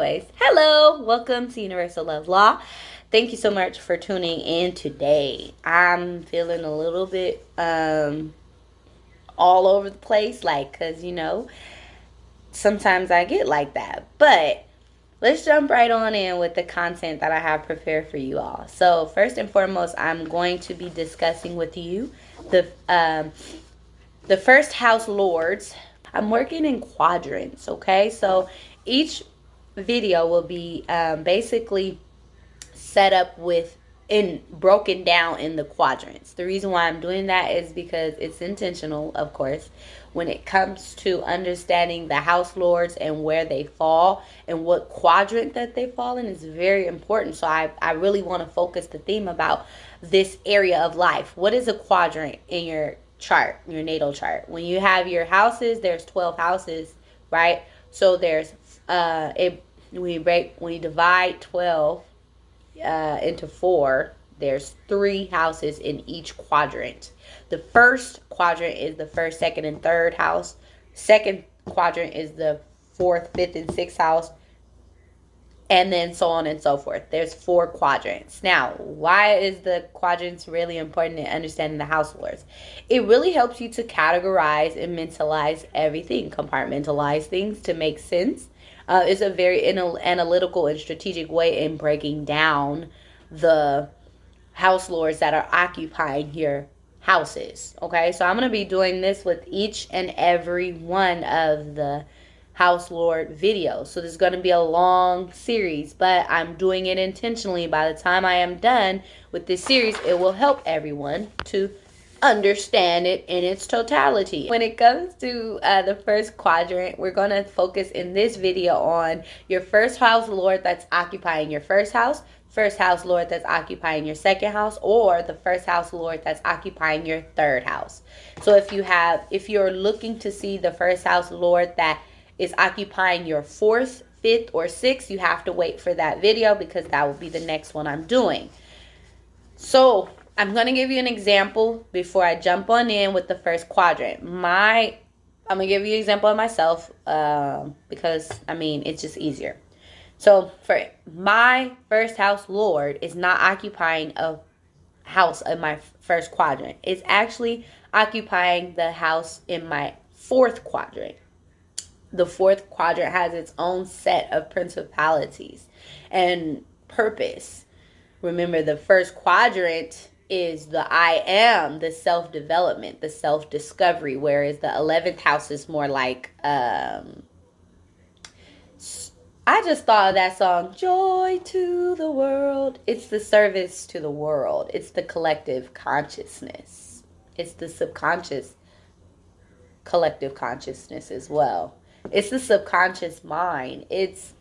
Anyways, hello, welcome to Universal Love Law. Thank you so much for tuning in today. I'm feeling a little bit all over the place, like, cause sometimes I get like that. But let's jump right on in with the content that I have prepared for you all. So first and foremost, I'm going to be discussing with you the first house lords. I'm working in quadrants, okay? So each video will be basically set up with in broken down in the quadrants. The reason why I'm doing that is because it's intentional, of course, when it comes to understanding the house lords and where they fall and what quadrant that they fall in is very important. So I really want to focus the theme about this area of life. What is a quadrant in your chart, your natal chart? When you have your houses, there's 12 houses, right? So there's when you divide 12 into four, there's 3 houses in each quadrant. The first quadrant is the first, second, and third house. Second quadrant is the fourth, fifth, and sixth house, and then so on and so forth. There's 4 quadrants. Now, why is the quadrants really important in understanding the house lords? It really helps you to categorize and mentalize everything, compartmentalize things to make sense. It's a very analytical and strategic way in breaking down the house lords that are occupying your houses. Okay, so I'm going to be doing this with each and every one of the house lord videos. So this is going to be a long series, but I'm doing it intentionally. By the time I am done with this series, it will help everyone to understand it in its totality. When it comes to the first quadrant, we're going to focus in this video on your first house lord that's occupying your first house lord that's occupying your second house, or the first house lord that's occupying your third house. So if you're looking to see the first house lord that is occupying your fourth, fifth, or sixth, you have to wait for that video because that will be the next one I'm doing. So I'm going to give you an example before I jump on in with the first quadrant. I'm going to give you an example of myself because, it's just easier. So for my first house lord is not occupying a house in my first quadrant. It's actually occupying the house in my fourth quadrant. The fourth quadrant has its own set of principalities and purpose. Remember, the first quadrant is the I am, the self-development, the self-discovery, whereas the 11th house is more like, I just thought of that song, Joy to the World. It's the service to the world. It's the collective consciousness. It's the subconscious collective consciousness as well. It's the subconscious mind. It's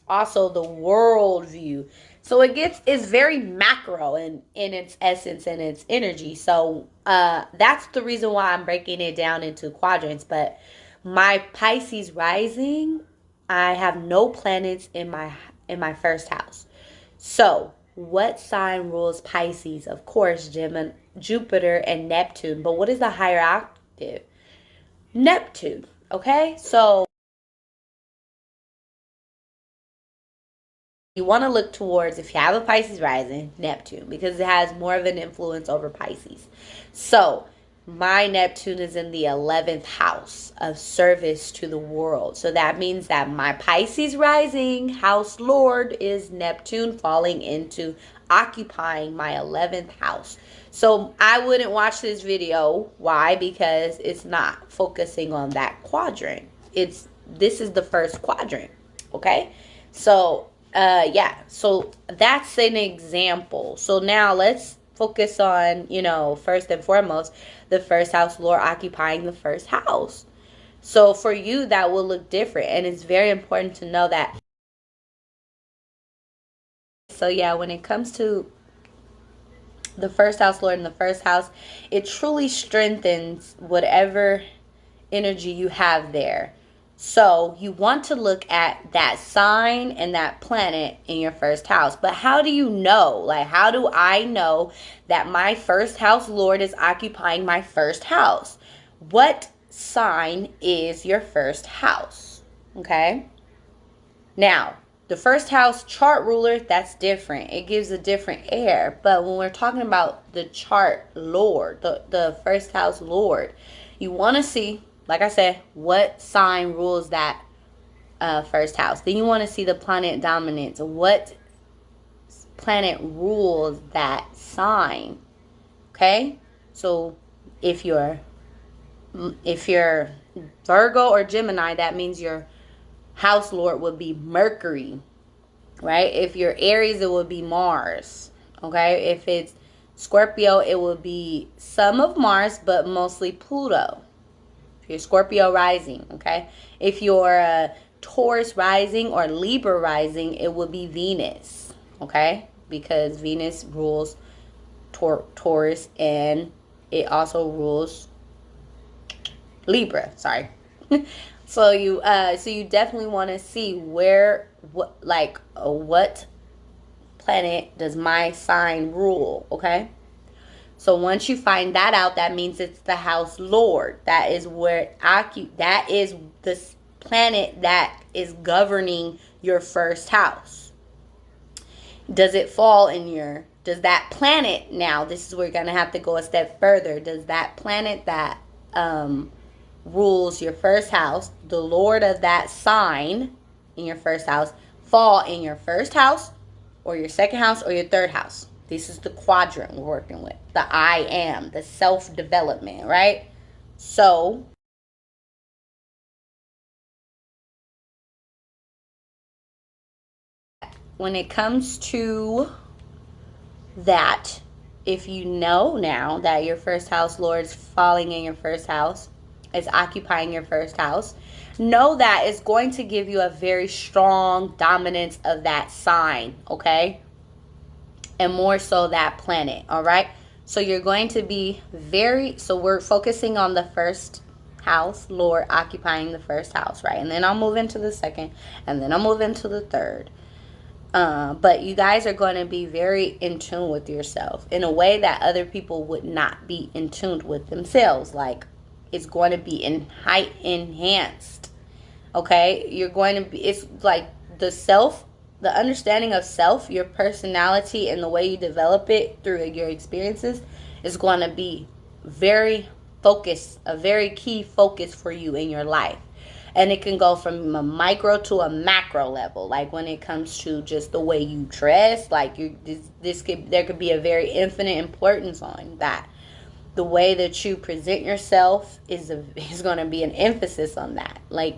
also the world view. So it's very macro in its essence and its energy. So that's the reason why I'm breaking it down into quadrants. But my Pisces rising, I have no planets in my first house. So what sign rules Pisces? Of course, Gemini, Jupiter, and Neptune. But what is the higher octave? Neptune. Okay, so you want to look towards, if you have a Pisces rising, Neptune, because it has more of an influence over Pisces. So my Neptune is in the 11th house of service to the world. So that means that my Pisces rising house lord is Neptune, falling into occupying my 11th house. So I wouldn't watch this video. Why? Because it's not focusing on that quadrant. This is the first quadrant. Okay, so so that's an example. So now let's focus on, first and foremost, the first house lord occupying the first house. So for you, that will look different, and it's very important to know that. So yeah, when it comes to the first house lord in the first house, it truly strengthens whatever energy you have there. So you want to look at that sign and that planet in your first house. But how do you know? Like, how do I know that my first house lord is occupying my first house? What sign is your first house? Okay. Now, the first house chart ruler, that's different. It gives a different air. But when we're talking about the chart lord, the first house lord, you want to see, like I said, what sign rules that first house. Then you want to see the planet dominance. What planet rules that sign? Okay? So if you're Virgo or Gemini, that means your house lord would be Mercury, right? If you're Aries, it would be Mars. Okay? If it's Scorpio, it would be some of Mars, but mostly Pluto. If you're Scorpio rising, okay? If you're Taurus rising or Libra rising, it would be Venus, okay? Because Venus rules Taurus, and it also rules Libra. Sorry. So you definitely want to see what planet does my sign rule, okay? So once you find that out, that means it's the house lord. That is where that is the planet that is governing your first house. Does it fall in your does that planet, now this is where you're going to have to go a step further, does that planet that rules your first house, the lord of that sign in your first house, fall in your first house or your second house or your third house? This is the quadrant we're working with. The I am, the self-development, right? So when it comes to that, if you know now that your first house lord is falling in your first house, is occupying your first house, know that it's going to give you a very strong dominance of that sign, okay? And more so that planet, all right? So you're going to be so we're focusing on the first house lord occupying the first house, right? And then I'll move into the second, and then I'll move into the third. But you guys are going to be very in tune with yourself in a way that other people would not be in tune with themselves. Like, it's going to be enhanced. Okay? You're going to be, it's like the understanding of self, your personality, and the way you develop it through your experiences is going to be very focused, a very key focus for you in your life. And it can go from a micro to a macro level, like when it comes to just the way you dress, like there could be a very infinite importance on that. The way that you present yourself is going to be an emphasis on that. Like,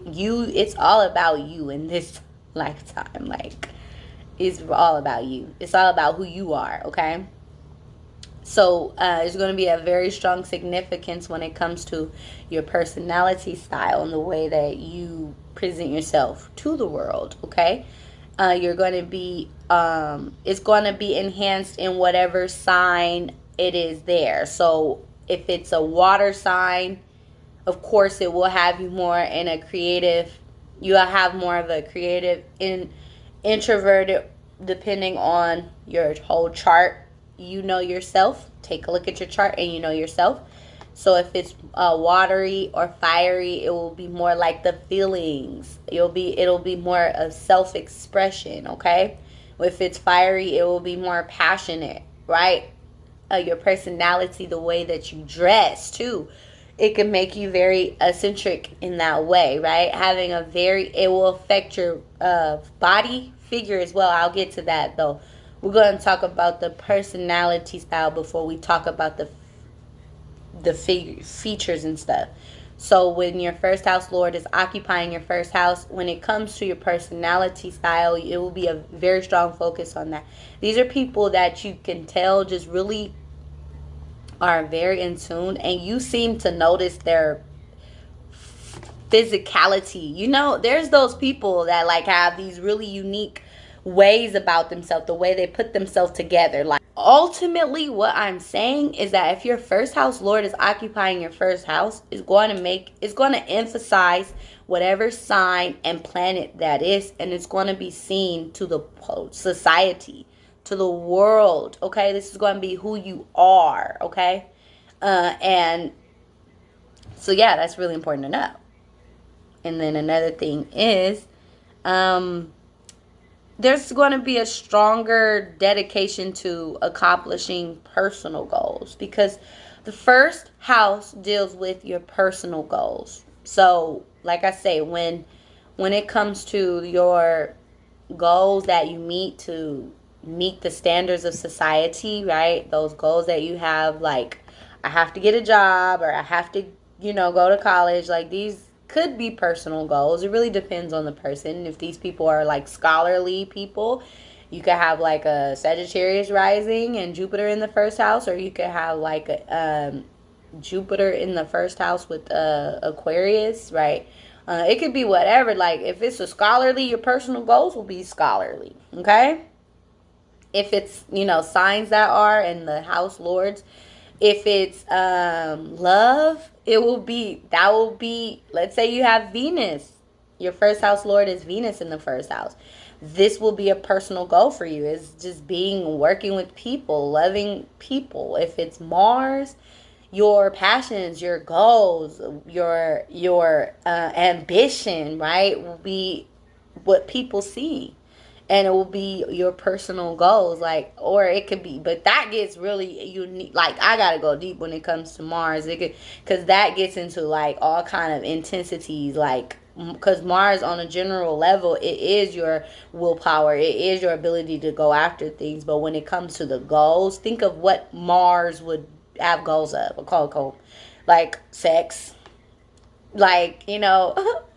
it's all about you in this lifetime. Like, it's all about you. It's all about who you are, okay? So there's going to be a very strong significance when it comes to your personality style and the way that you present yourself to the world, okay? You're going to be, it's going to be enhanced in whatever sign it is there. So if it's a water sign, of course it will have you more in a creative, you'll have more of a creative, introverted, depending on your whole chart. You know yourself. Take a look at your chart and you know yourself. So if it's watery or fiery, it will be more like the feelings. It'll be more of self-expression, okay? If it's fiery, it will be more passionate, right? Your personality, the way that you dress too, it can make you very eccentric in that way, right? It will affect your body figure as well. I'll get to that though. We're going to talk about the personality style before we talk about the features and stuff. So when your first house lord is occupying your first house, when it comes to your personality style, it will be a very strong focus on that. These are people that you can tell just really are very in tune, and you seem to notice their physicality. You know, there's those people that like have these really unique ways about themselves, the way they put themselves together. Like, ultimately what I'm saying is that if your first house lord is occupying your first house, it's going to emphasize whatever sign and planet that is, and it's going to be seen to the society, to the world, okay? This is going to be who you are, okay? And so yeah, that's really important to know. And then another thing is, there's going to be a stronger dedication to accomplishing personal goals, because the first house deals with your personal goals. So, like I say, when it comes to your goals that you meet to meet the standards of society, right? Those goals that you have, like, I have to get a job, or I have to, go to college. Like, these could be personal goals. It really depends on the person. If these people are like scholarly people, you could have like a Sagittarius rising and Jupiter in the first house, or you could have like a Jupiter in the first house with Aquarius, right? It could be whatever. Like, if it's a scholarly, your personal goals will be scholarly. Okay. If it's, signs that are in the house lords, if it's love, that will be, let's say you have Venus. Your first house lord is Venus in the first house. This will be a personal goal for you. It's just working with people, loving people. If it's Mars, your passions, your goals, your ambition, right, will be what people see, and it will be your personal goals. Like, or it could be, but that gets really unique. Like, I gotta go deep when it comes to Mars. It could, because that gets into like all kind of intensities, like, because Mars on a general level, it is your willpower, it is your ability to go after things. But when it comes to the goals, think of what Mars would have goals of. I call it cold, like sex, like,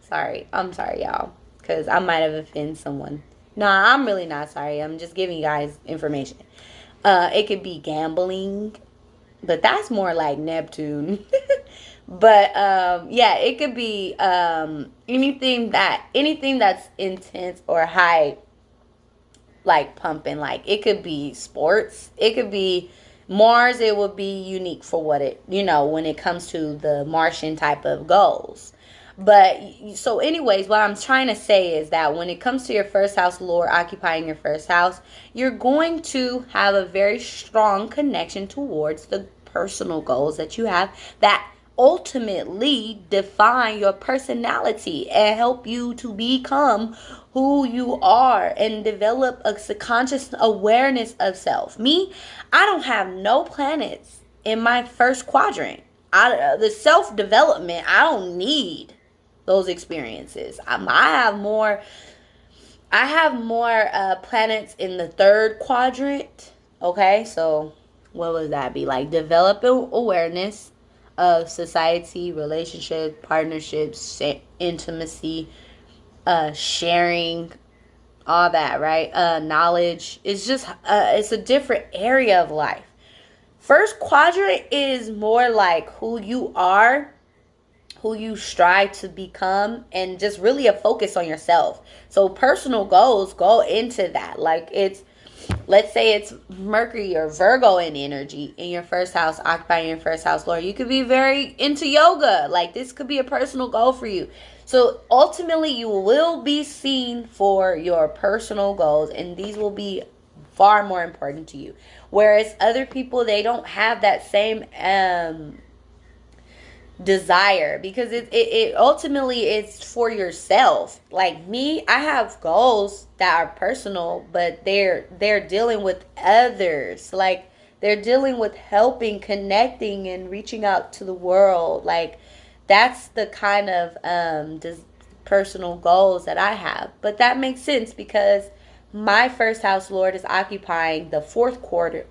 sorry, I'm sorry, y'all, because I might have offended someone. Nah, I'm really not sorry. I'm just giving you guys information. It could be gambling, but that's more like Neptune. But yeah, it could be anything that's intense or high, like pumping. Like, it could be sports. It could be Mars. It would be unique for what it, when it comes to the Martian type of goals. But so, anyways, what I'm trying to say is that when it comes to your first house lord occupying your first house, you're going to have a very strong connection towards the personal goals that you have, that ultimately define your personality and help you to become who you are and develop a subconscious awareness of self. Me, I don't have no planets in my first quadrant. The self development, I don't need those experiences. I have more planets in the third quadrant. Okay, so what would that be? Like, developing awareness of society, relationship, partnerships, intimacy, sharing, all that, right? Knowledge. It's just it's a different area of life. First quadrant is more like who you are, who you strive to become, and just really a focus on yourself. So personal goals go into that. Like, it's, let's say it's Mercury or Virgo in energy in your first house, occupying your first house lord. You could be very into yoga. Like, this could be a personal goal for you. So ultimately, you will be seen for your personal goals, and these will be far more important to you. Whereas other people, they don't have that same desire, because it ultimately is for yourself. Like me, I have goals that are personal, but they're dealing with others. Like, they're dealing with helping, connecting, and reaching out to the world. Like, that's the kind of personal goals that I have. But that makes sense because my first house lord is occupying the fourth quadrant,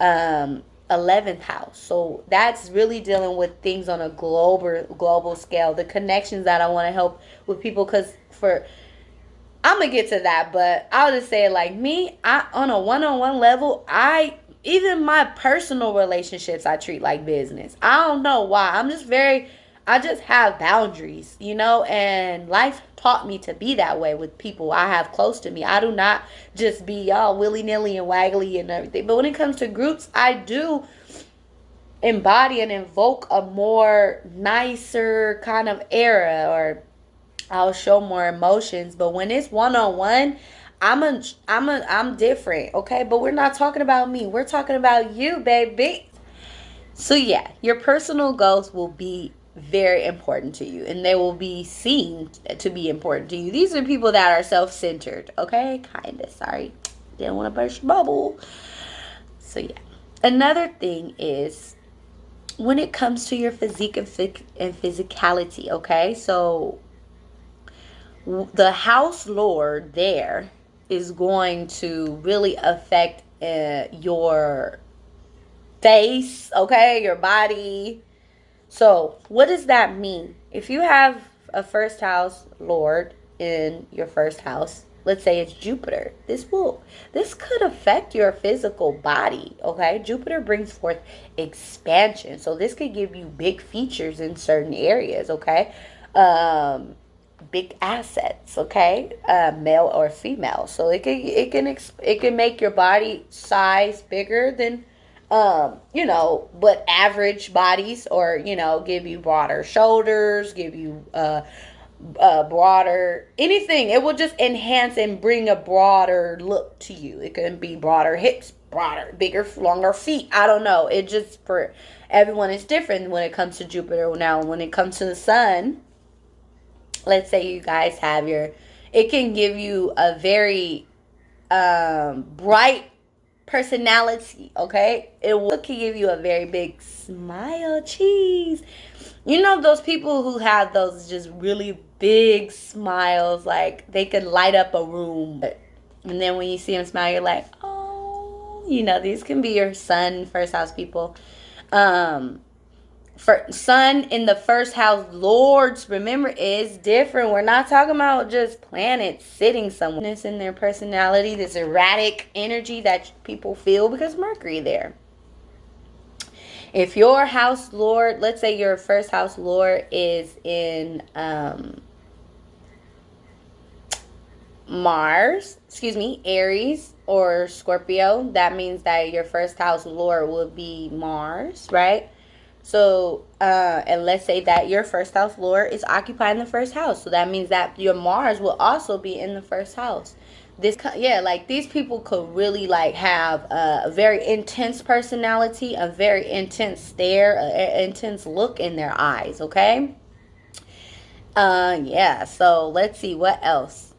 um 11th house. So that's really dealing with things on a global scale, the connections that I want to help with people. Because for I'm gonna get to that, but I'll just say it like me. I On a one-on-one level, I even my personal relationships I treat like business. I don't know why. I just have boundaries, and life taught me to be that way with people I have close to me. I do not just be all willy nilly and waggly and everything. But when it comes to groups, I do embody and invoke a more nicer kind of era, or I'll show more emotions. But when it's one on one, I'm different, okay? But we're not talking about me. We're talking about you, baby. So yeah, your personal goals will be very important to you, and they will be seen to be important to you. These are people that are self-centered, okay? Kind of, sorry. Didn't want to burst your bubble. So, yeah. Another thing is when it comes to your physique and physicality, okay? So, the house lord there is going to really affect your face, okay? Your body. So, what does that mean? If you have a first house lord in your first house, let's say it's Jupiter, this could affect your physical body, okay? Jupiter brings forth expansion. So, this could give you big features in certain areas, okay? Big assets, okay? Male or female. So, it can make your body size bigger than but average bodies, or give you broader shoulders, give you broader anything. It will just enhance and bring a broader look to you. It can be broader hips, broader, bigger, longer feet. I don't know. It just, for everyone, is different when it comes to Jupiter. Now, when it comes to the sun, let's say you guys have it can give you a very bright personality, okay? Can give you a very big smile. Cheese. You know those people who have those just really big smiles, like they can light up a room. And then when you see them smile, you're like, oh, these can be your sun, first house people. For sun in the first house, lords, remember, is different. We're not talking about just planets sitting somewhere. It's in their personality, this erratic energy that people feel because Mercury there. If your house lord, let's say your first house lord is in Aries or Scorpio, that means that your first house lord will be Mars, right? So, and let's say that your first house lord is occupying the first house. So that means that your Mars will also be in the first house. These people could really have a very intense personality, a very intense stare, an intense look in their eyes, okay? So let's see what else.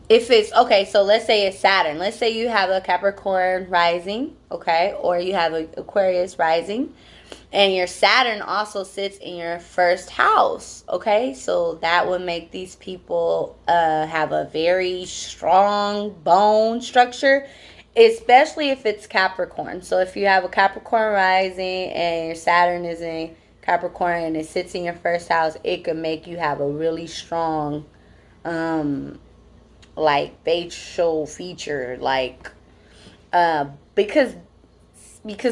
If it's okay, so let's say it's Saturn. Let's say you have a Capricorn rising, okay, or you have an Aquarius rising, and your Saturn also sits in your first house, okay? So that would make these people have a very strong bone structure, especially if it's Capricorn. So if you have a Capricorn rising and your Saturn is in Capricorn and it sits in your first house, it could make you have a really strong facial feature, because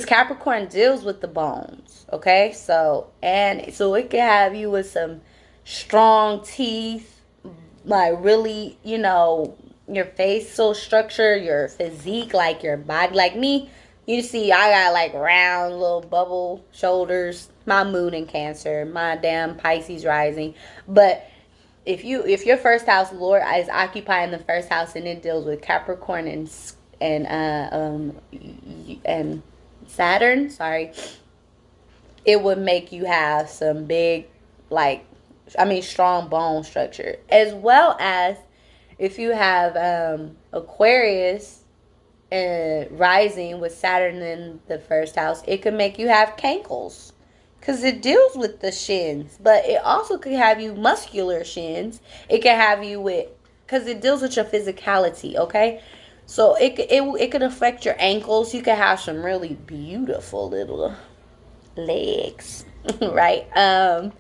Capricorn deals with the bones, okay? So it can have you with some strong teeth, really, your facial structure, your physique, your body. Like me, you see, I got round little bubble shoulders. My moon in Cancer, my damn Pisces rising, but if your first house lord is occupying the first house and it deals with Capricorn and Saturn, it would make you have some big, strong bone structure, as well as if you have Aquarius rising with Saturn in the first house, it could make you have cankles. Because it deals with the shins, but it also could have you muscular shins. It can have you because it deals with your physicality, okay? So it could affect your ankles. You could have some really beautiful little legs, right? You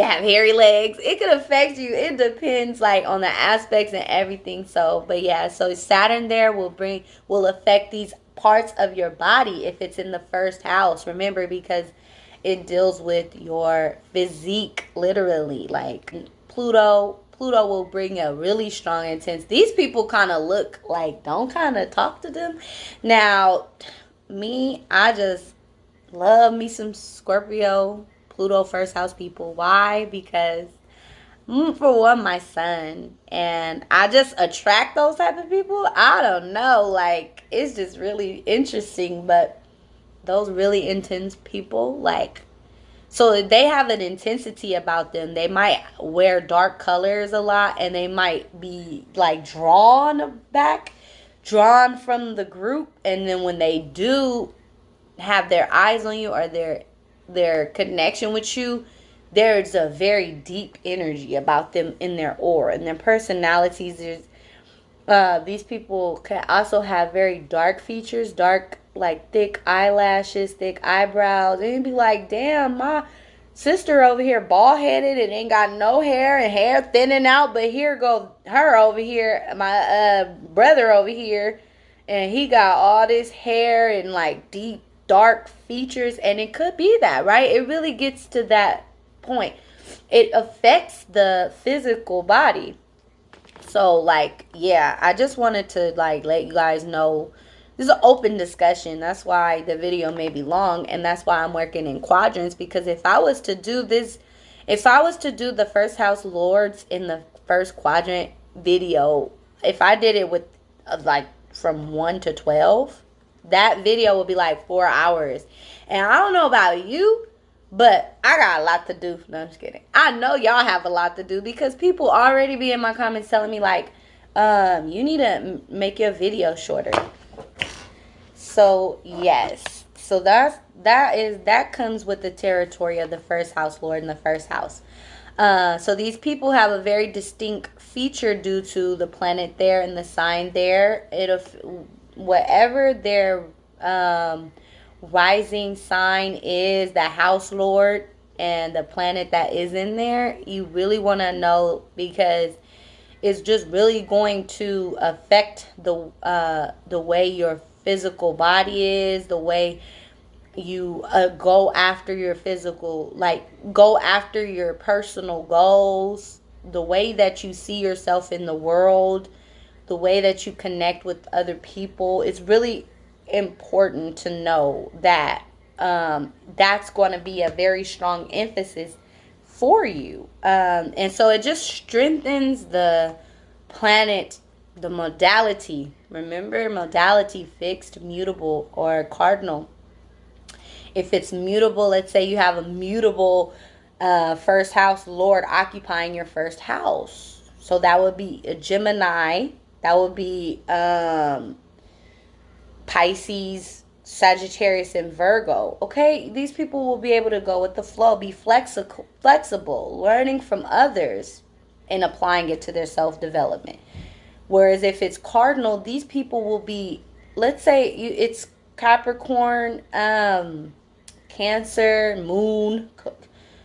have hairy legs. It could affect you. It depends on the aspects and everything. So, but yeah, so Saturn there will affect these parts of your body if it's in the first house. Remember, because it deals with your physique, literally. Pluto will bring a really strong, intense. These people kind of look don't kind of talk to them. Now, I just love me some Scorpio, Pluto first house people. Why? Because for one, my son, and I just attract those type of people. I don't know, it's just really interesting, but those really intense people, So they have an intensity about them. They might wear dark colors a lot, and they might be like drawn from the group. And then when they do have their eyes on you, or their connection with you, there's a very deep energy about them in their aura and their personalities. Is these people can also have very dark features, dark, like thick eyelashes, thick eyebrows, and you'd be like, damn, my sister over here bald headed and ain't got no hair, and hair thinning out, but here go her over here, my brother over here, and he got all this hair and like deep dark features. And it could be that, right? It really gets to that point. It affects the physical body. So like, yeah, I just wanted to like let you guys know this is an open discussion. That's why the video may be long, and that's why I'm working in quadrants. Because if I was to do this, if I was to do the first house lords in the first quadrant video, if I did it with like from 1 to 12, that video would be like 4 hours. And I don't know about you, but I got a lot to do. No, I'm just kidding. I know y'all have a lot to do, because people already be in my comments telling me like, you need to make your video shorter. So yes, so that comes with the territory of the first house lord in the first house. So these people have a very distinct feature due to the planet there and the sign there. Whatever their rising sign is, the house lord and the planet that is in there, you really want to know, because it's just really going to affect the way your physical body is, the way you go after your physical, like go after your personal goals, the way that you see yourself in the world, the way that you connect with other people. It's really important to know that that's going to be a very strong emphasis for you. And so it just strengthens the planet, the modality. Remember, modality: fixed, mutable, or cardinal. If it's mutable, let's say you have a mutable first house lord occupying your first house. So that would be a Gemini. That would be Pisces, Sagittarius, and Virgo. Okay, these people will be able to go with the flow, be flexible, learning from others and applying it to their self-development. Whereas if it's cardinal, these people will be, let's say it's Capricorn, Cancer, Moon.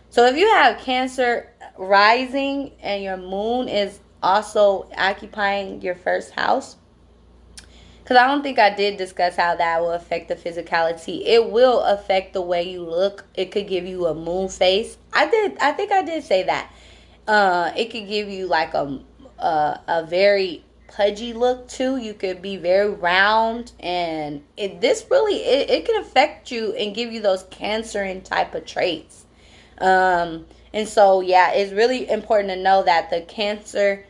So if you have Cancer rising and your moon is also occupying your first house, because I don't think I did discuss how that will affect the physicality. It will affect the way you look. It could give you a moon face. I think I did say that. It could give you like a very pudgy look too. You could be very round, and it can affect you and give you those Cancerian type of traits. And so yeah, it's really important to know that the Cancer,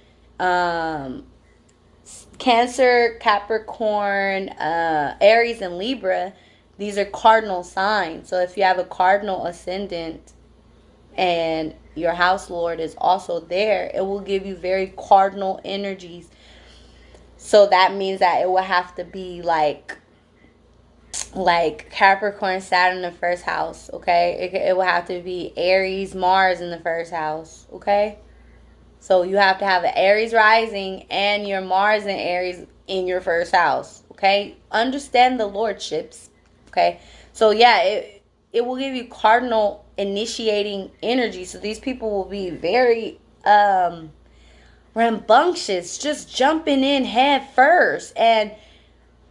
Capricorn, Aries, and Libra, these are cardinal signs. So if you have a cardinal ascendant and your house lord is also there, it will give you very cardinal energies. So that means that it will have to be like Capricorn, Saturn in the first house, okay? It will have to be Aries, Mars in the first house, okay? So you have to have an Aries rising and your Mars and Aries in your first house, okay? Understand the lordships, okay? So yeah, it will give you cardinal initiating energy. So these people will be very rambunctious, just jumping in head first. And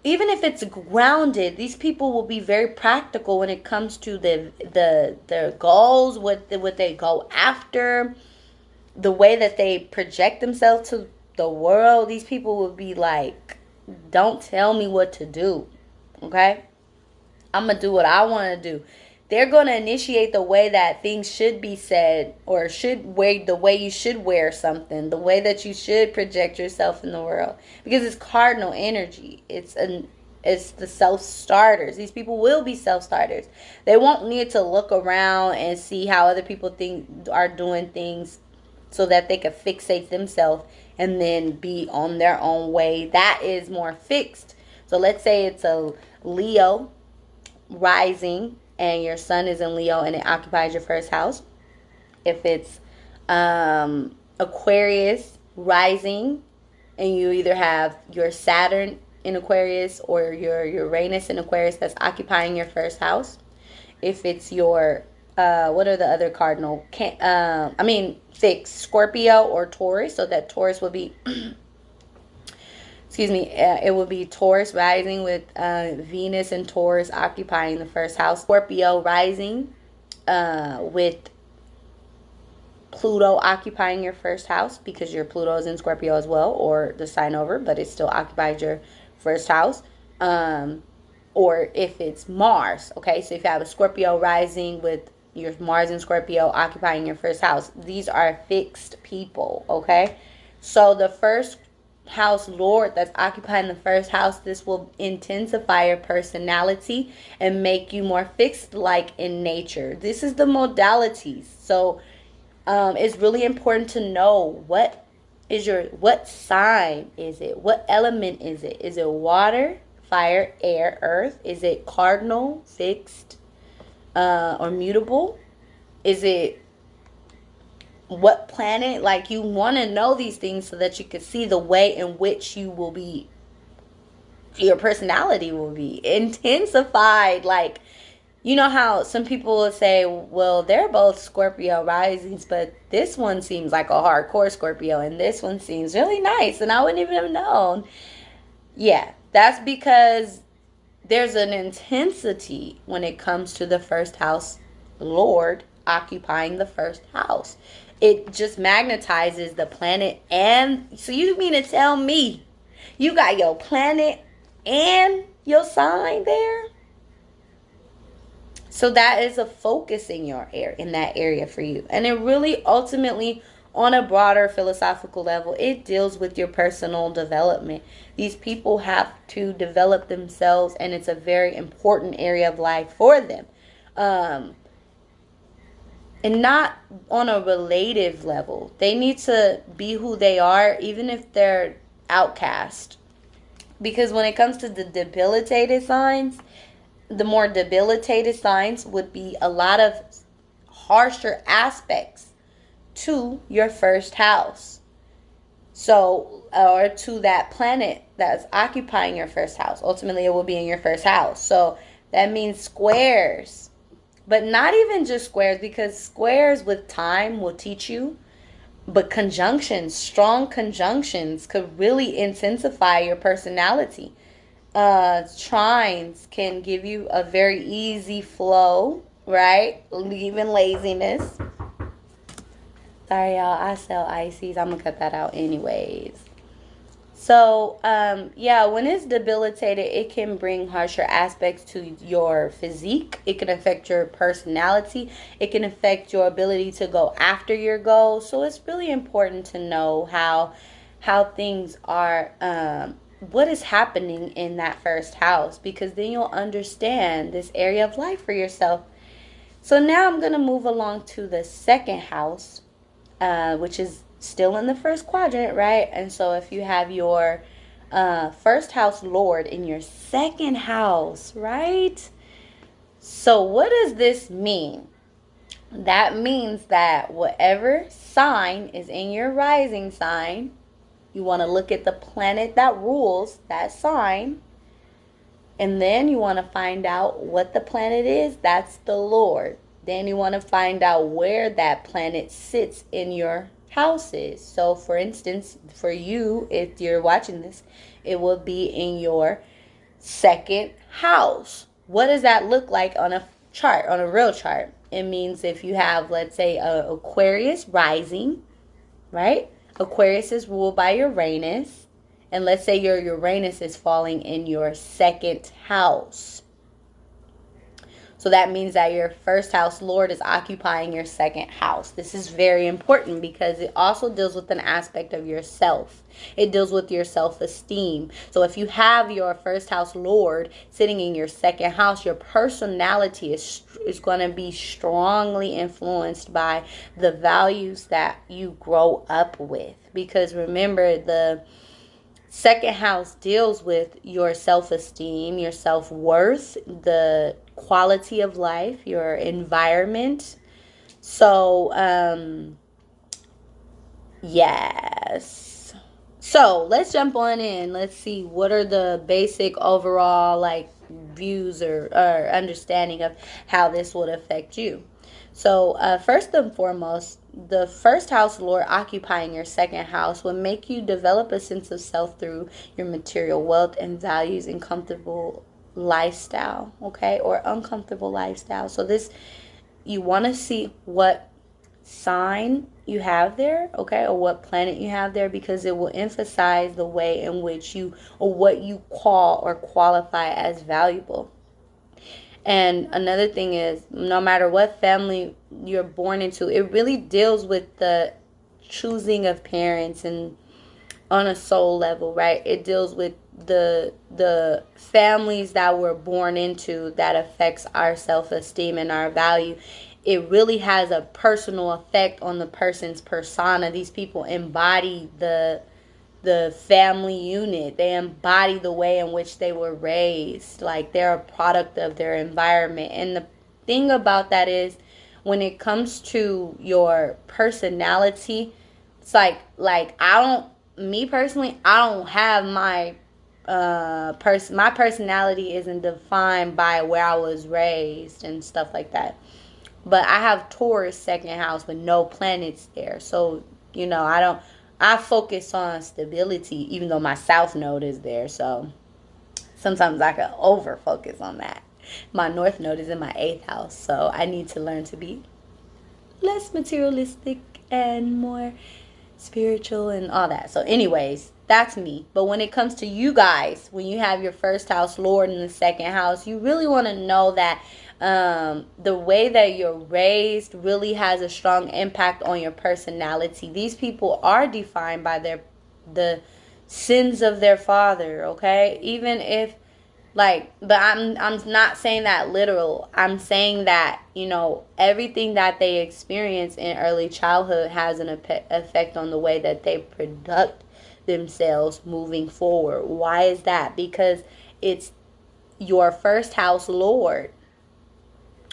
even if it's grounded, these people will be very practical when it comes to their goals, what they go after, the way that they project themselves to the world. These people will be like, don't tell me what to do, okay? I'm going to do what I want to do. They're going to initiate the way that things should be said, or the way you should wear something, the way that you should project yourself in the world, because it's cardinal energy. It's It's the self-starters. These people will be self-starters. They won't need to look around and see how other people are doing things so that they can fixate themselves and then be on their own way. That is more fixed. So let's say it's a Leo rising and your sun is in Leo and it occupies your first house. If it's Aquarius rising and you either have your Saturn in Aquarius or your Uranus in Aquarius that's occupying your first house. If it's your what are the other cardinal? Fixed Scorpio or Taurus. So that Taurus will be, excuse me, it will be Taurus rising with Venus and Taurus occupying the first house. Scorpio rising with Pluto occupying your first house, because your Pluto is in Scorpio as well, or the sign over, but it still occupies your first house. Or if it's Mars, okay, so if you have a Scorpio rising with your Mars and Scorpio occupying your first house, these are fixed people, okay? So the first house lord that's occupying the first house, this will intensify your personality and make you more fixed like in nature. This is the modalities. So it's really important to know what sign is it? What element is it? Is it water, fire, air, earth? Is it cardinal, fixed, or mutable? Is it what planet? Like, you want to know these things so that you can see the way in which your personality will be intensified. Like, you know how some people will say, well, they're both Scorpio risings, but this one seems like a hardcore Scorpio and this one seems really nice and I wouldn't even have known. Yeah, that's because there's an intensity when it comes to the first house lord occupying the first house. It just magnetizes the planet. And so you mean to tell me you got your planet and your sign there? So that is a focus in that area for you. And it really ultimately, on a broader philosophical level, it deals with your personal development. These people have to develop themselves, and it's a very important area of life for them. And not on a relative level. They need to be who they are, even if they're outcast. Because when it comes to the debilitated signs, the more debilitated signs would be a lot of harsher aspects to your first house. So, or to that planet that's occupying your first house. Ultimately, it will be in your first house. So that means squares. But not even just squares, because squares with time will teach you. But conjunctions, strong conjunctions, could really intensify your personality. Trines can give you a very easy flow, right? Even laziness. Sorry, y'all. I sell ices. I'm going to cut that out anyways. So, when it's debilitated, it can bring harsher aspects to your physique. It can affect your personality. It can affect your ability to go after your goals. So it's really important to know how things are, what is happening in that first house, because then you'll understand this area of life for yourself. So now I'm going to move along to the second house, which is still in the first quadrant, right? And so if you have your first house lord in your second house, right? So what does this mean? That means that whatever sign is in your rising sign, you want to look at the planet that rules that sign, and then you want to find out what the planet is. That's the Lord. Then you want to find out where that planet sits in your houses. So for instance, for you, if you're watching this, it will be in your second house. What does that look like on a chart, on a real chart? It means if you have, let's say, a Aquarius rising, right? Aquarius is ruled by Uranus. And let's say your Uranus is falling in your second house. So that means that your first house lord is occupying your second house. This is very important because it also deals with an aspect of yourself. It deals with your self-esteem. So if you have your first house lord sitting in your second house, your personality is going to be strongly influenced by the values that you grow up with. Because remember, the second house deals with your self-esteem, your self-worth, the quality of life, your environment. So, yes. So let's jump on in. Let's see what are the basic overall like views or understanding of how this would affect you. So first and foremost, the first house lord occupying your second house will make you develop a sense of self through your material wealth and values and comfortable lifestyle, okay, or uncomfortable lifestyle. So this, you want to see what sign you have there, okay, or what planet you have there, because it will emphasize the way in which you, or what you call or qualify as valuable. And another thing is, no matter what family you're born into, it really deals with the choosing of parents, and on a soul level, right? It deals with the families that we're born into that affects our self-esteem and our value. It really has a personal effect on the person's persona. These people embody the family unit. They embody the way in which they were raised. Like, they're a product of their environment. And the thing about that is, when it comes to your personality, it's like I don't, me personally, I don't have my my personality isn't defined by where I was raised and stuff like that. But I have Taurus second house with no planets there. So, I don't, I focus on stability, even though my south node is there. So sometimes I can over focus on that. My north node is in my eighth house. So I need to learn to be less materialistic and more spiritual and all that. So anyways, that's me. But when it comes to you guys, when you have your first house lord in the second house, you really want to know that the way that you're raised really has a strong impact on your personality. These people are defined by the sins of their father, okay? Even if, like, but I'm not saying that literal. I'm saying that, everything that they experience in early childhood has an effect on the way that they conduct themselves moving forward. Why is that? Because it's your first house lord.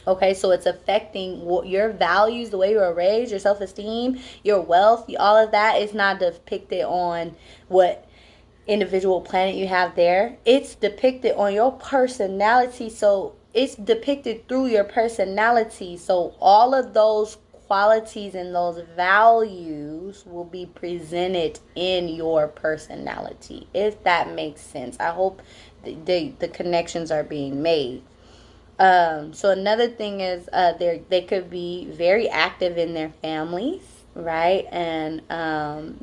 Okay, so it's affecting what your values, the way you were raised, your self-esteem, your wealth, all of that is not depicted on what individual planet you have there. It's depicted on your personality. So it's depicted through your personality. So all of those qualities and those values will be presented in your personality, if that makes sense. I hope the connections are being made. So another thing is, they could be very active in their families, right? And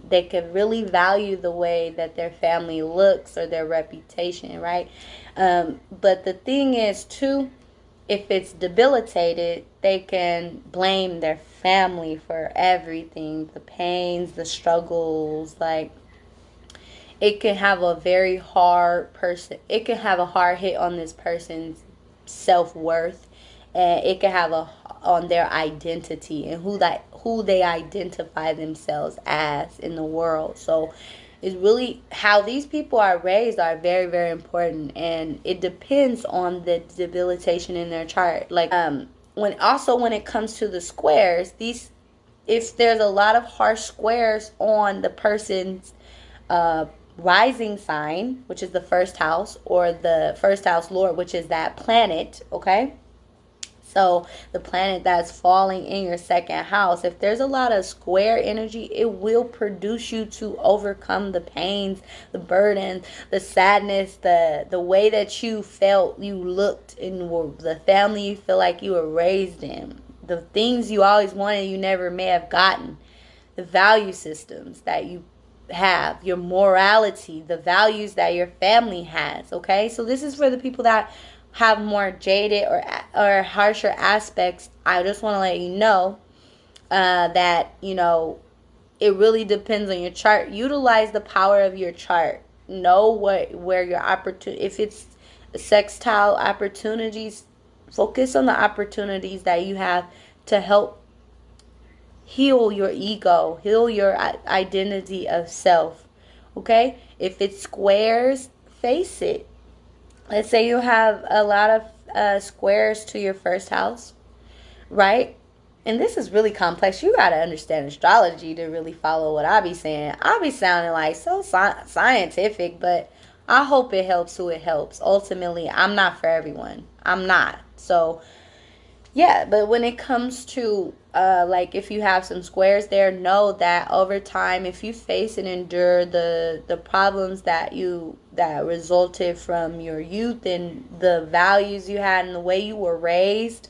they could really value the way that their family looks or their reputation, right? But the thing is, too, if it's debilitated, they can blame their family for everything, the pains, the struggles, like, it can have a very hard person. It can have a hard hit on this person's self-worth, and it can have a on their identity and who they identify themselves as in the world. So it's really how these people are raised are very, very important, and it depends on the debilitation in their chart. Like, when it comes to the squares, these, if there's a lot of harsh squares on the person's uh, rising sign, which is the first house, or the first house lord, which is that planet, okay? So the planet that's falling in your second house, if there's a lot of square energy, it will produce you to overcome the pains, the burdens, the sadness, the way that you felt you looked in the family you feel like you were raised in, the things you always wanted you never may have gotten, the value systems that you have, your morality, the values that your family has, okay? So this is for the people that have more jaded or harsher aspects, I just want to let you know that, it really depends on your chart. Utilize the power of your chart. Know where your opportunity, if it's sextile opportunities, focus on the opportunities that you have to help heal your ego, heal your identity of self. Okay? If it's squares, face it. Let's say you have a lot of squares to your first house, right? And this is really complex. You got to understand astrology to really follow what I be saying. I be sounding like so scientific, but I hope it helps who it helps. Ultimately, I'm not for everyone. I'm not. So, yeah, but when it comes to like if you have some squares there, know that over time, if you face and endure the problems that resulted from your youth and the values you had and the way you were raised,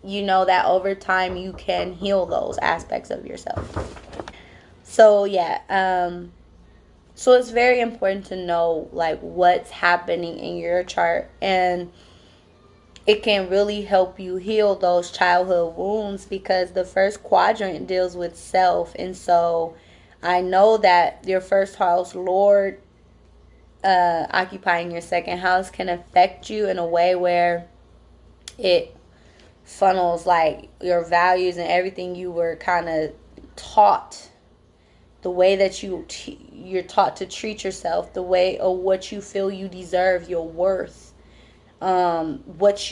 you know that over time you can heal those aspects of yourself. So yeah, so it's very important to know like what's happening in your chart, and it can really help you heal those childhood wounds because the first quadrant deals with self. And so I know that your first house lord occupying your second house can affect you in a way where it funnels like your values and everything you were kind of taught, the way that you're taught to treat yourself, the way or what you feel you deserve, your worth, what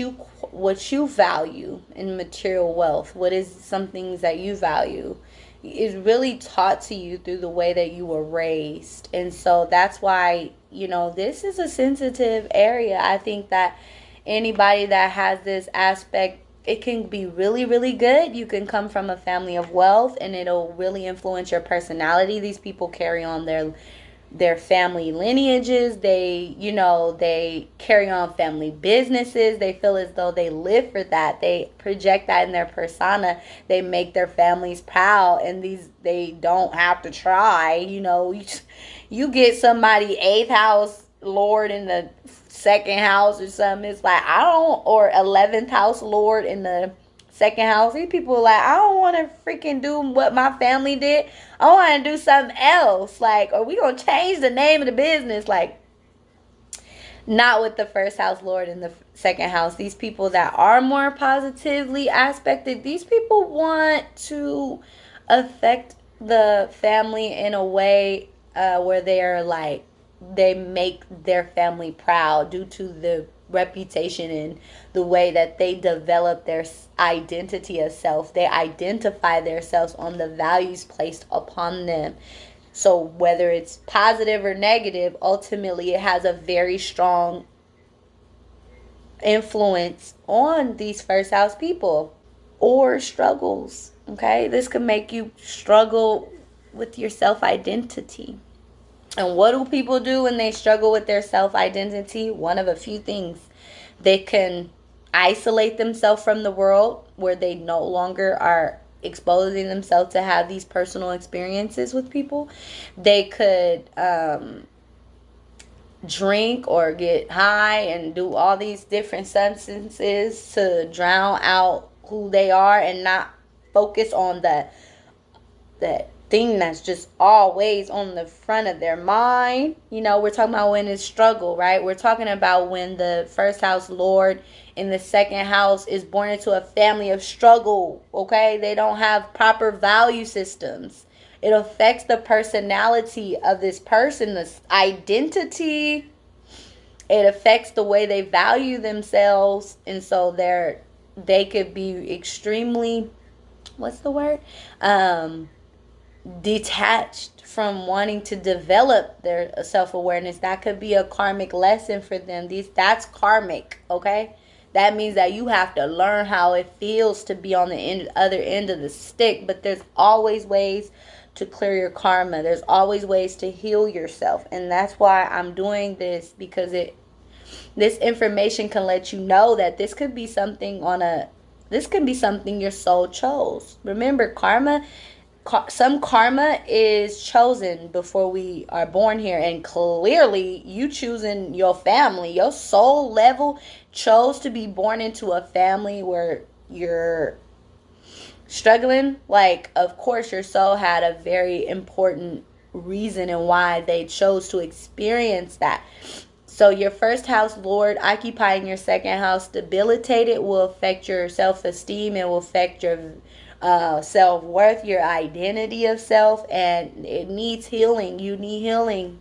you value in material wealth, what is some things that you value, is really taught to you through the way that you were raised. And so that's why, this is a sensitive area. I think that anybody that has this aspect, it can be really, really good. You can come from a family of wealth and it'll really influence your personality. These people carry on their family lineages. They carry on family businesses. They feel as though they live for that. They project that in their persona. They make their families proud, and they don't have to try. You get somebody eighth house lord in the second house or something. It's like, I don't, or 11th house lord in the second house. These people are like, I don't want to freaking do what my family did. I want to do something else. Like, or we gonna change the name of the business. Like, not with the first house lord in the second house. These people that are more positively aspected, these people want to affect the family in a way where they are like, they make their family proud due to the reputation and the way that they develop their identity of self. They identify themselves on the values placed upon them. So whether it's positive or negative, ultimately it has a very strong influence on these first house people or struggles. Okay, this could make you struggle with your self identity. And what do people do when they struggle with their self identity? One of a few things. They can isolate themselves from the world where they no longer are exposing themselves to have these personal experiences with people. They could drink or get high and do all these different substances to drown out who they are and not focus on that thing that's just always on the front of their mind. We're talking about when it's struggle, right? We're talking about when the first house lord in the second house is born into a family of struggle, okay? They don't have proper value systems. It affects the personality of this person, this identity. It affects the way they value themselves, and so they could be extremely, what's the word? Detached from wanting to develop their self-awareness. That could be a karmic lesson for them. That's karmic, okay? That means that you have to learn how it feels to be on the other end of the stick. But there's always ways to clear your karma. There's always ways to heal yourself. And that's why I'm doing this, because this information can let you know that this could be something your soul chose. Remember, karma some karma is chosen before we are born here, and clearly you choosing your family, your soul level chose to be born into a family where you're struggling. Like, of course your soul had a very important reason and why they chose to experience that. So your first house lord occupying your second house debilitated will affect your self-esteem. It will affect your self-worth, your identity of self, and it needs healing. You need healing.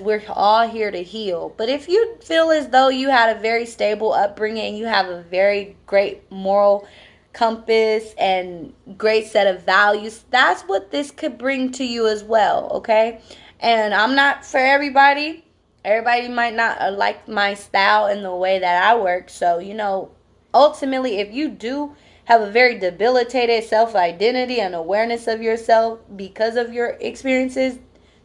We're all here to heal. But if you feel as though you had a very stable upbringing, you have a very great moral compass and great set of values, that's what this could bring to you as well, okay? And I'm not for everybody. Everybody might not like my style and the way that I work. So, ultimately, if you do have a very debilitated self identity and awareness of yourself because of your experiences,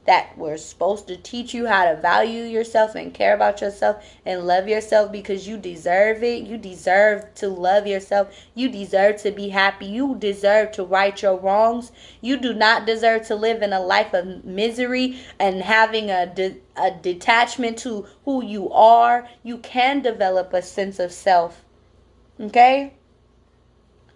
that we're supposed to teach you how to value yourself and care about yourself and love yourself, because you deserve it. You deserve to love yourself. You deserve to be happy. You deserve to right your wrongs. You do not deserve to live in a life of misery and having a detachment to who you are. You can develop a sense of self. Okay?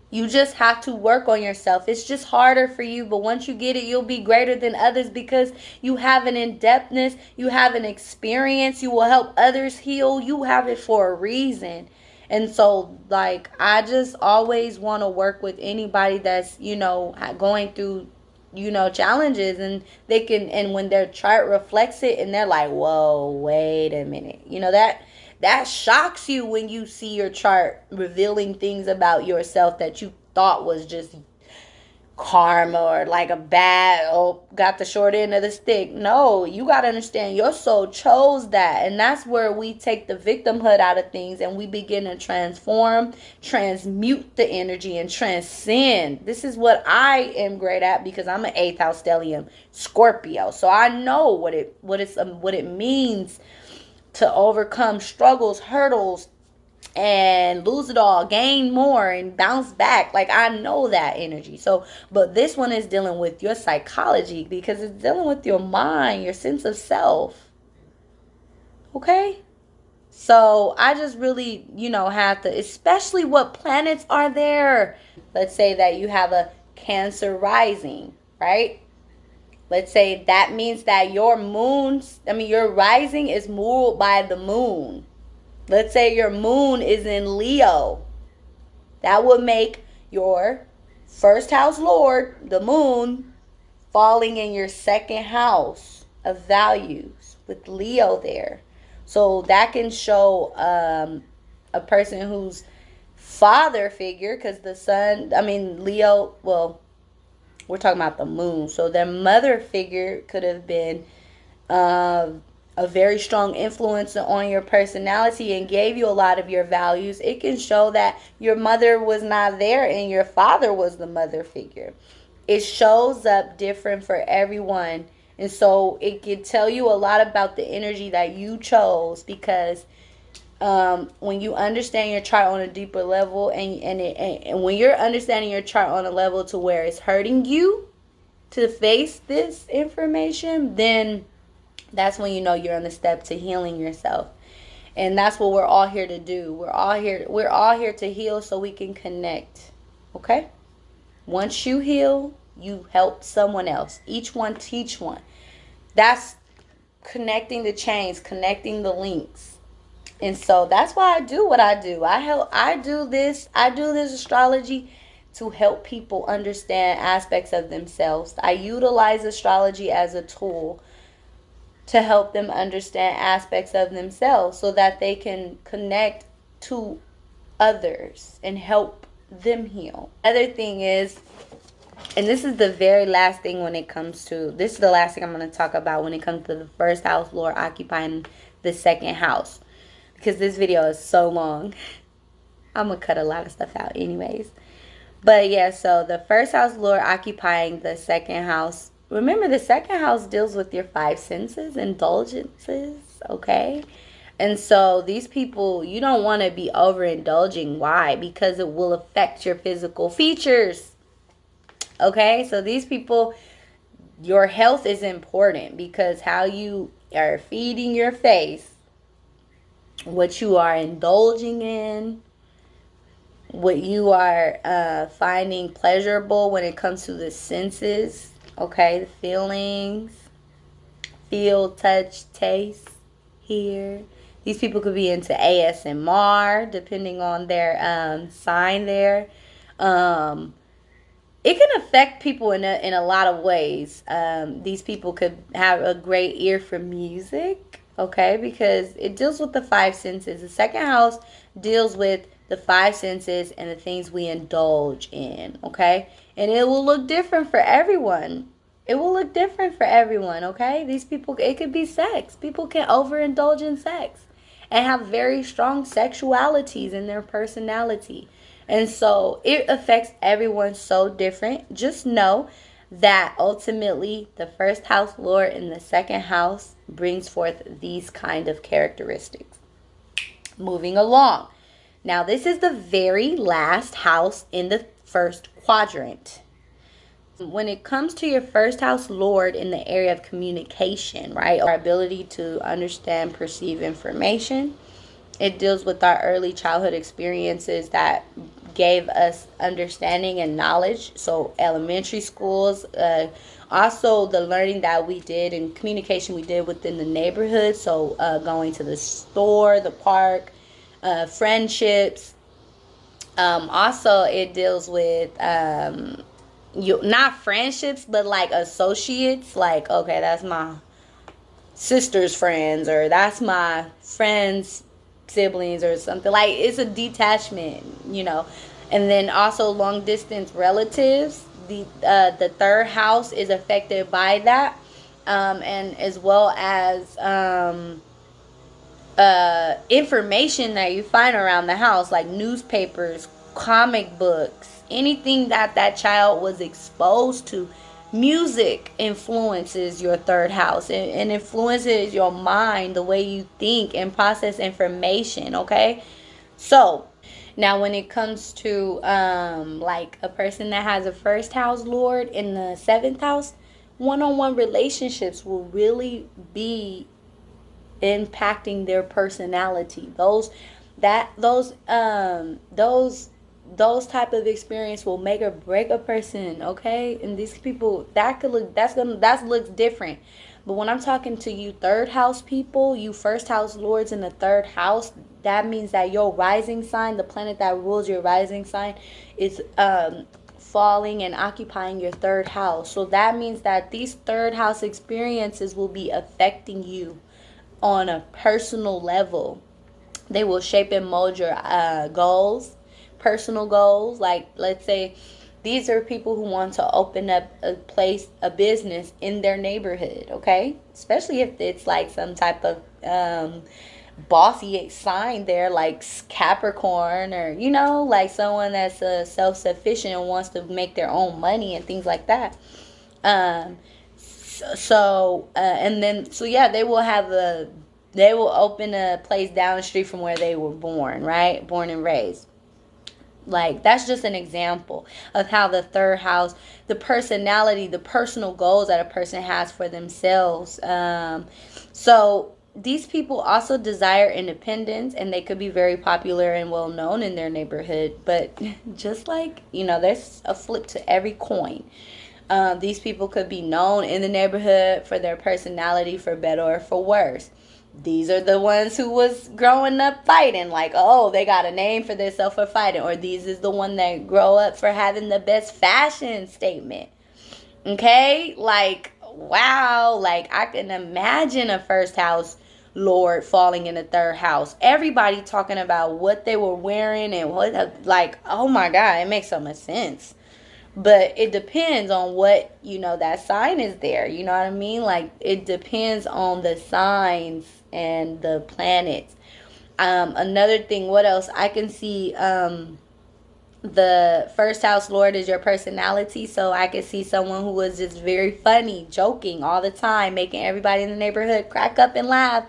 You just have to work on yourself. It's just harder for you, but once you get it, you'll be greater than others because you have an in-depthness, you have an experience, you will help others heal. You have it for a reason. And so, like, I just always want to work with anybody that's, going through, challenges, and they can, and when their chart reflects it and they're like, whoa, wait a minute. That shocks you when you see your chart revealing things about yourself that you thought was just karma or like a bad, oh, got the short end of the stick. No, you got to understand your soul chose that. And that's where we take the victimhood out of things and we begin to transform, transmute the energy, and transcend. This is what I am great at because I'm an 8th house stellium Scorpio. So I know what it means to overcome struggles, hurdles, and lose it all, gain more, and bounce back. Like, I know that energy. So, but this one is dealing with your psychology because it's dealing with your mind, your sense of self. Okay? So, I just really, have to, especially what planets are there. Let's say that you have a Cancer rising, right? Let's say that means that your rising is ruled by the moon. Let's say your moon is in Leo. That would make your first house lord, the moon, falling in your second house of values with Leo there. So that can show a person whose father figure, because Leo, well, we're talking about the moon. So their mother figure could have been a very strong influence on your personality and gave you a lot of your values. It can show that your mother was not there and your father was the mother figure. It shows up different for everyone. And so it can tell you a lot about the energy that you chose, because when you understand your chart on a deeper level, and when you're understanding your chart on a level to where it's hurting you to face this information, then that's when you're on the step to healing yourself. And that's what we're all here to do. We're all here to heal so we can connect. Okay? Once you heal, you help someone else. Each one teach one. That's connecting the chains, connecting the links. And so that's why I do what I do. I do this astrology to help people understand aspects of themselves. I utilize astrology as a tool to help them understand aspects of themselves so that they can connect to others and help them heal. Other thing is, and this is the very last thing this is the last thing I'm going to talk about when it comes to the first house lord occupying the second house, because this video is so long. I'm going to cut a lot of stuff out anyways. But yeah, so the first house lord occupying the second house. Remember, the second house deals with your 5 senses, indulgences, okay? And so these people, you don't want to be overindulging. Why? Because it will affect your physical features. Okay, so these people, your health is important because how you are feeding your face, what you are indulging in, what you are finding pleasurable when it comes to the senses, okay, the feelings, feel, touch, taste, hear. These people could be into ASMR depending on their sign there. Um, it can affect people in a lot of ways. These people could have a great ear for music, okay, because it deals with the five senses. The second house deals with the five senses and the things we indulge in, okay, and it will look different for everyone. It will look different for everyone, okay? These people, it could be sex. People can overindulge in sex and have very strong sexualities in their personality. And so it affects everyone so different. Just know that ultimately the first house lord in the second house brings forth these kind of characteristics. Moving along. Now, this is the very last house in the first quadrant. When it comes to your first house lord in the area of communication, right, our ability to understand, perceive information, it deals with our early childhood experiences that gave us understanding and knowledge. So elementary schools, also the learning that we did and communication we did within the neighborhood. So going to the store, the park, friendships. Also, it deals with you, not friendships, but like associates. Like, okay, that's my sister's friends, or that's my friend's siblings, or something. Like, it's a detachment, you know. And then also long distance relatives. The third house is affected by that, and as well as information that you find around the house, like newspapers, comic books, anything that that child was exposed to. Music influences your third house, and influences your mind, the way you think and process information, okay? So now when it comes to like a person that has a first house lord in the seventh house, one-on-one relationships will really be impacting their personality. Those type of experience will make or break a person, okay? And these people, that could look, that looks different. But when I'm talking to you third house people, you first house lords in the third house, that means that your rising sign, the planet that rules your rising sign, is falling and occupying your third house. So that means that these third house experiences will be affecting you on a personal level. They will shape and mold your goals, personal goals. Like, let's say these are people who want to open up a place, a business in their neighborhood, okay? Especially if it's like some type of bossy sign there, like Capricorn, or, you know, like someone that's self sufficient and wants to make their own money and things like that. Um, and then so yeah, they will open a place down the street from where they were born, right, born and raised. Like, that's just an example of how the third house, the personality, the personal goals that a person has for themselves. So these people also desire independence, and they could be very popular and well known in their neighborhood. But just like, you know, there's a flip to every coin. These people could be known in the neighborhood for their personality, for better or for worse. These are the ones who was growing up fighting, like, oh, they got a name for themselves for fighting. Or these is the one that grow up for having the best fashion statement. Okay? Like, wow. Like, I can imagine a first house lord falling in the third house. Everybody talking about what they were wearing and what, like, oh my God, it makes so much sense. But it depends on what, you know, that sign is there. You know what I mean? Like, it depends on the signs and the planets. Another thing, what else? I can see the first house lord is your personality. So I could see someone who was just very funny, joking all the time, making everybody in the neighborhood crack up and laugh.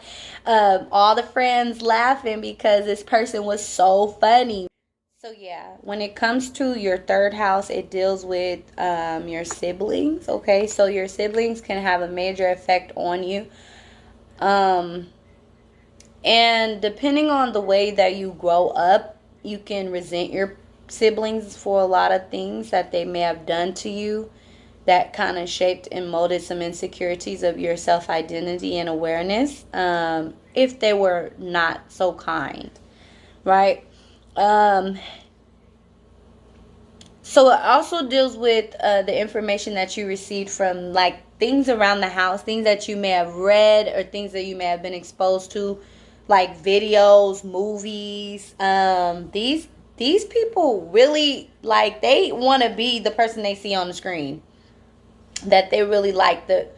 All the friends laughing because this person was so funny. So yeah, when it comes to your third house, it deals with your siblings. Okay, so your siblings can have a major effect on you. Um, and depending on the way that you grow up, you can resent your siblings for a lot of things that they may have done to you that kind of shaped and molded some insecurities of your self identity and awareness, if they were not so kind, right? Um, so it also deals with the information that you received from like things around the house, things that you may have read or things that you may have been exposed to, like videos, movies. These people really like they want to be the person they see on the screen. That they really like the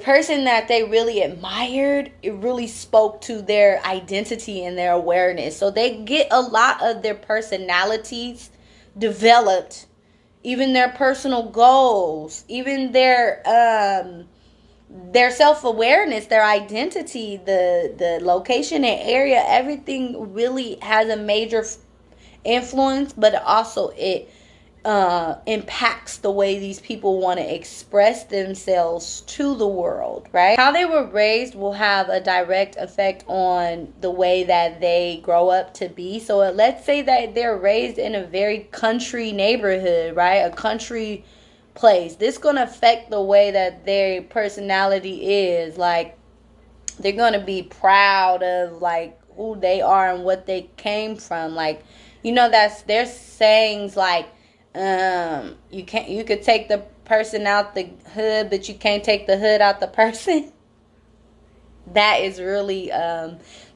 person that they really admired, it really spoke to their identity and their awareness. So they get a lot of their personalities developed, even their personal goals, even their self-awareness, their identity, the location and area, everything really has a major influence, but also it impacts the way these people want to express themselves to the world, right? How they were raised will have a direct effect on the way that they grow up to be. So let's say that they're raised in a very country neighborhood, right? A country place. This is going to affect the way that their personality is. Like, they're going to be proud of like who they are and what they came from. Like, that's there's sayings like you could take the person out the hood, but you can't take the hood out the person. That is really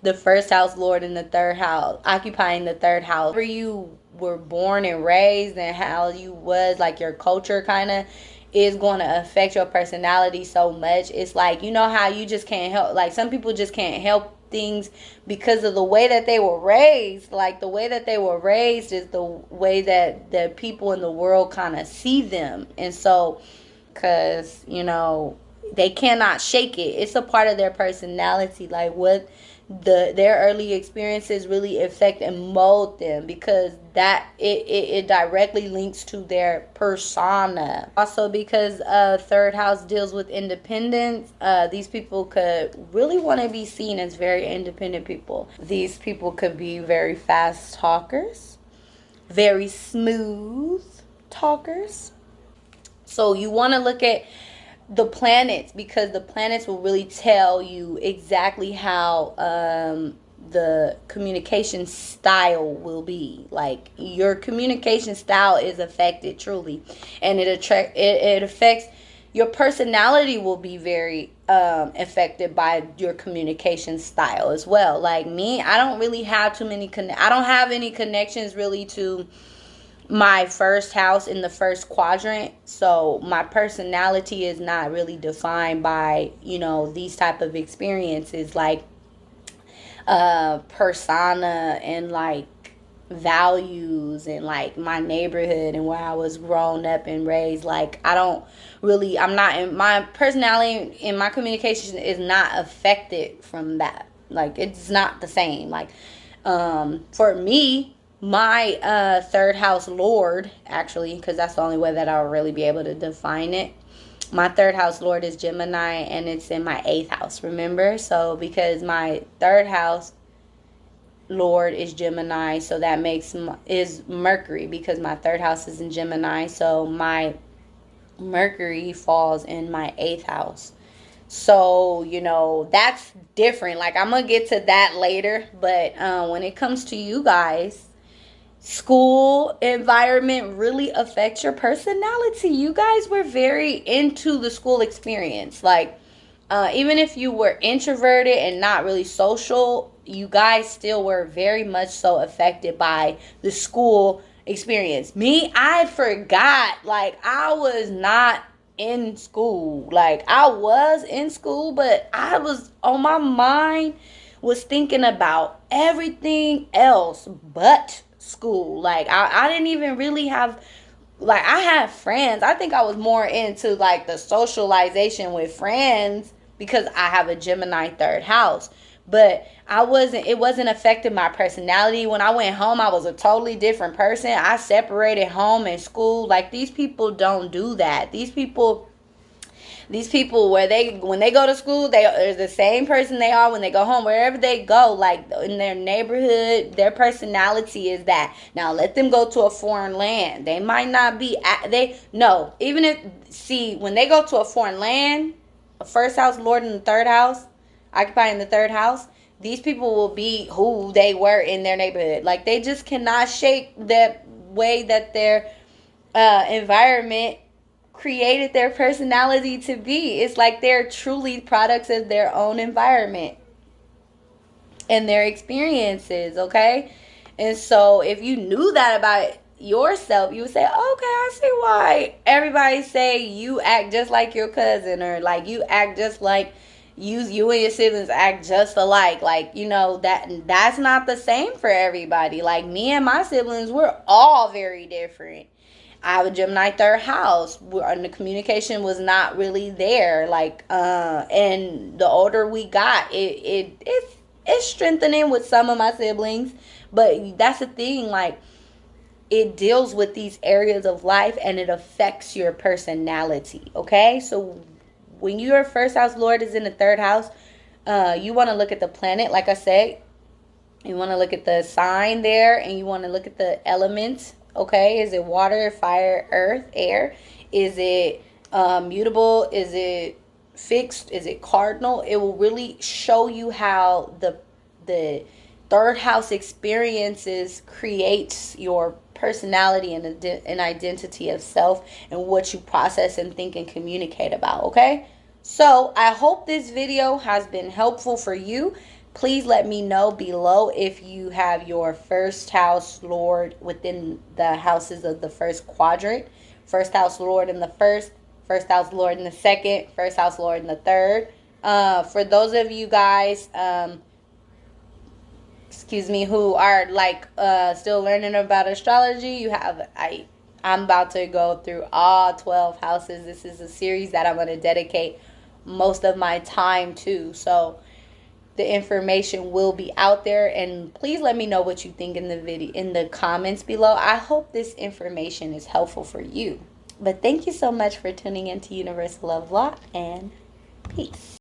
the first house lord in the third house, occupying the third house. Where you were born and raised and how you was, like your culture kind of is going to affect your personality so much. It's like, how you just can't help, like some people just can't help things because of the way that they were raised. Like the way that they were raised is the way that the people in the world kind of see them. And so, because they cannot shake it. It's a part of their personality. Like what their early experiences really affect and mold them, because that it directly links to their persona. Also, because third house deals with independence, these people could really want to be seen as very independent people. These people could be very fast talkers, very smooth talkers. So you want to look at the planets, because the planets will really tell you exactly how the communication style will be. Like your communication style is affected truly, and it affects your personality. Will be very affected by your communication style as well. Like me, I don't really have too many I don't have any connections really to my first house in the first quadrant, so my personality is not really defined by these type of experiences, like persona and like values and like my neighborhood and where I was grown up and raised. Like I'm not in my personality and my communication is not affected from that. Like it's not the same. Like for me, my third house lord, actually, because that's the only way that I'll really be able to define it. My third house lord is Gemini, and it's in my eighth house, remember? So because my third house lord is Gemini, so that is Mercury, because my third house is in Gemini, so my Mercury falls in my eighth house. So that's different. Like I'm gonna get to that later, but when it comes to you guys, school environment really affects your personality. You guys were very into the school experience. Like, even if you were introverted and not really social, you guys still were very much so affected by the school experience. Me, I forgot. Like, I was not in school. Like, I was in school, but I was on my mind was thinking about everything else but school. Like I didn't even really have, like I had friends. I think I was more into like the socialization with friends because I have a Gemini third house. but it wasn't affecting my personality. When I went home, I was a totally different person. I separated home and school. Like, these people don't do that. These people where they when they go to school, they're the same person they are when they go home. Wherever they go, like in their neighborhood, their personality is that. Now let them go to a foreign land. They might not be they no, even if see when they go to a foreign land, a first house lord in the third house, occupying the third house, these people will be who they were in their neighborhood. Like, they just cannot shake that way that their environment created their personality to be. It's like they're truly products of their own environment and their experiences, okay? And so if you knew that about yourself, you would say, okay, I see why everybody say you act just like your cousin, or like you act just like you and your siblings act just alike. Like, that's not the same for everybody. Like, me and my siblings, we're all very different. I have a Gemini third house, and the communication was not really there. Like, and the older we got, it's strengthening with some of my siblings, but that's the thing. Like, it deals with these areas of life, and it affects your personality. Okay, so when your first house lord is in the third house, you want to look at the planet, like I said. You want to look at the sign there, and you want to look at the elements. Okay, is it water, fire, earth, air? Is it mutable? Is it fixed? Is it cardinal? It will really show you how the third house experiences creates your personality and an identity of self, and what you process and think and communicate about. Okay, so I hope this video has been helpful for you. Please let me know below if you have your first house lord within the houses of the first quadrant. First house lord in the first house lord in the second, first house lord in the third. For those of you guys, who are like still learning about astrology, I'm about to go through all 12 houses. This is a series that I'm going to dedicate most of my time to. So the information will be out there, and please let me know what you think in the comments below. I hope this information is helpful for you. But thank you so much for tuning into Universal Love Law, and peace.